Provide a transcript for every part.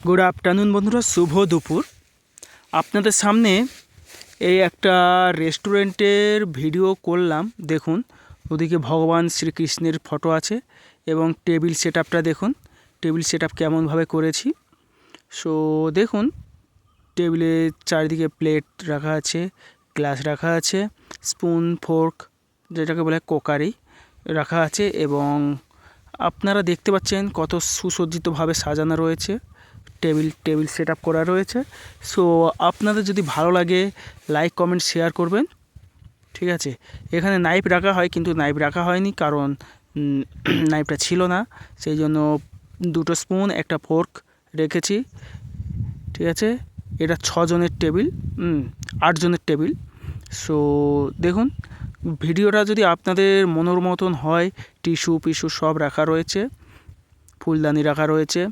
Good afternoon বন্ধুরা, শুভ দুপুর। আপনাদের সামনে এই একটা রেস্টুরেন্টের ভিডিও করলাম। দেখুন, ওদিকে ভগবান শ্রীকৃষ্ণের ফটো আছে এবং টেবিল সেট আপটা দেখুন, টেবিল সেট আপ কেমনভাবে করেছি। সো দেখুন, টেবিলের চারিদিকে প্লেট রাখা আছে, গ্লাস রাখা আছে, স্পুন ফোর্ক যেটাকে বলে কোকারি রাখা আছে এবং আপনারা দেখতে পাচ্ছেন কত সুসজ্জিতভাবে সাজানো রয়েছে, টেবিল সেট আপ করা রয়েছে। সো আপনাদের যদি ভালো লাগে লাইক কমেন্ট শেয়ার করবেন, ঠিক আছে। এখানে নাইফ রাখা হয় কিন্তু নাইফ রাখা হয়নি, কারণ নাইফটা ছিল না, সেই জন্য দুটো স্পুন একটা ফোর্ক রেখেছি, ঠিক আছে। এটা 6 জনের টেবিল, 8 জনের টেবিল। সো দেখুন, ভিডিওটা যদি আপনাদের মনের মতন হয়, টিস্যু পিস্যু সব রাখা রয়েছে, ফুলদানি রাখা রয়েছে,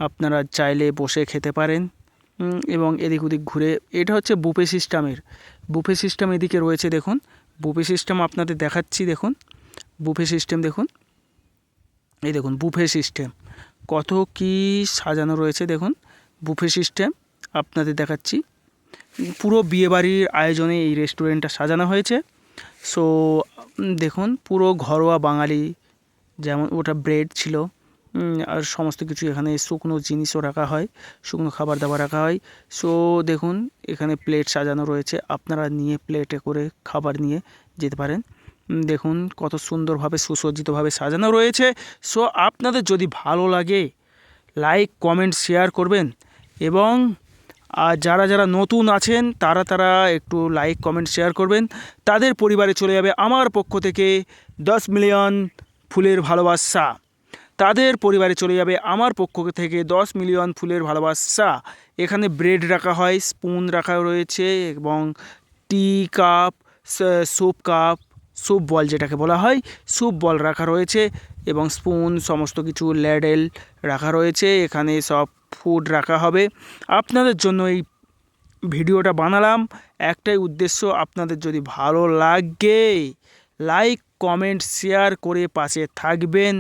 আপনারা চাইলে বসে খেতে পারেন এবং এদিক ওদিক ঘুরে। এটা হচ্ছে বুফে সিস্টেম এদিকে রয়েছে। দেখুন, বুফে সিস্টেম আপনাদের দেখাচ্ছি। দেখুন বুফে সিস্টেম, দেখুন এই দেখুন বুফে সিস্টেম কত কি সাজানো রয়েছে। দেখুন বুফে সিস্টেম আপনাদের দেখাচ্ছি। পুরো বিয়েবাড়ির আয়োজনে এই রেস্টুরেন্টটা সাজানো হয়েছে। সো দেখুন, পুরো ঘরোয়া বাঙালি, যেমন ওটা ব্রেড ছিল আর সমস্ত কিছু। এখানে শুকনো জিনিসও রাখা হয়, শুকনো খাবার দাবার রাখা হয়। সো দেখুন, এখানে প্লেট সাজানো রয়েছে, আপনারা নিয়ে প্লেটে করে খাবার নিয়ে যেতে পারেন। দেখুন কত সুন্দরভাবে সুসজ্জিতভাবে সাজানো রয়েছে। সো আপনাদের যদি ভালো লাগে লাইক কমেন্ট শেয়ার করবেন এবং আর যারা যারা নতুন আছেন তারা একটু লাইক কমেন্ট শেয়ার করবেন। তাদের পরিবারে চলে যাবে আমার পক্ষ থেকে 10 মিলিয়ন ফুলের ভালোবাসা। তাদের পরিবারে চলে যাবে আমার পক্ষ থেকে 10 মিলিয়ন ফুলের ভালোবাসা। এখানে ব্রেড রাখা হয়, স্পুন রাখা রয়েছে এবং টি কাপ, স্যুপ বল যেটাকে বলা হয়, স্যুপ বল রাখা রয়েছে এবং স্পুন, সমস্ত কিছু ল্যাডেল রাখা রয়েছে। এখানে সব ফুড রাখা হবে। আপনাদের জন্য এই ভিডিওটা বানালাম, একটাই উদ্দেশ্য, আপনাদের যদি ভালো লাগে লাইক কমেন্ট শেয়ার করে পাশে থাকবেন।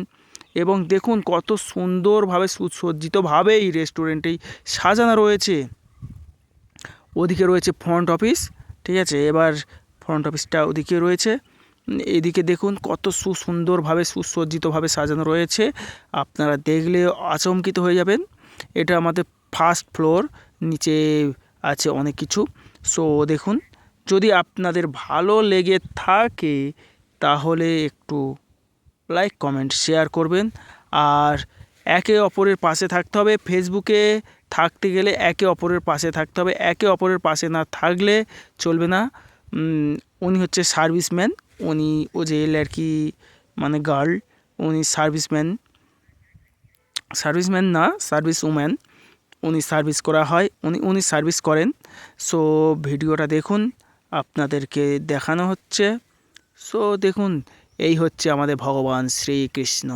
এবং দেখুন কত সুন্দরভাবে সুসজ্জিতভাবে এই রেস্টুরেন্টেই সাজানো রয়েছে। ওদিকে রয়েছে ফ্রন্ট অফিস, ঠিক আছে। এবার ফ্রন্ট অফিসটা ওদিকে রয়েছে। এদিকে দেখুন কত সুন্দরভাবে সুসজ্জিতভাবে সাজানো রয়েছে, আপনারা দেখলে আচমকিত হয়ে যাবেন। এটা আমাদের ফার্স্ট ফ্লোর, নিচে আছে অনেক কিছু। সো দেখুন, যদি আপনাদের ভালো লেগে থাকে তাহলে একটু লাইক কমেন্ট শেয়ার করবেন। আর একে অপরের পাশে থাকতে হবে। ফেসবুকে থাকতে গেলে একে অপরের পাশে থাকতে হবে, একে অপরের পাশে না থাকলে চলবে না। উনি হচ্ছে সার্ভিসম্যান, ও যে লড়কি মানে গার্ল, উনি সার্ভিসম্যান না, সার্ভিস উম্যান। উনি সার্ভিস করা হয়, উনি সার্ভিস করেন। সো ভিডিওটা দেখুন, আপনাদেরকে দেখানো হচ্ছে। সো দেখুন, এই হচ্ছে আমাদের ভগবান শ্রীকৃষ্ণ।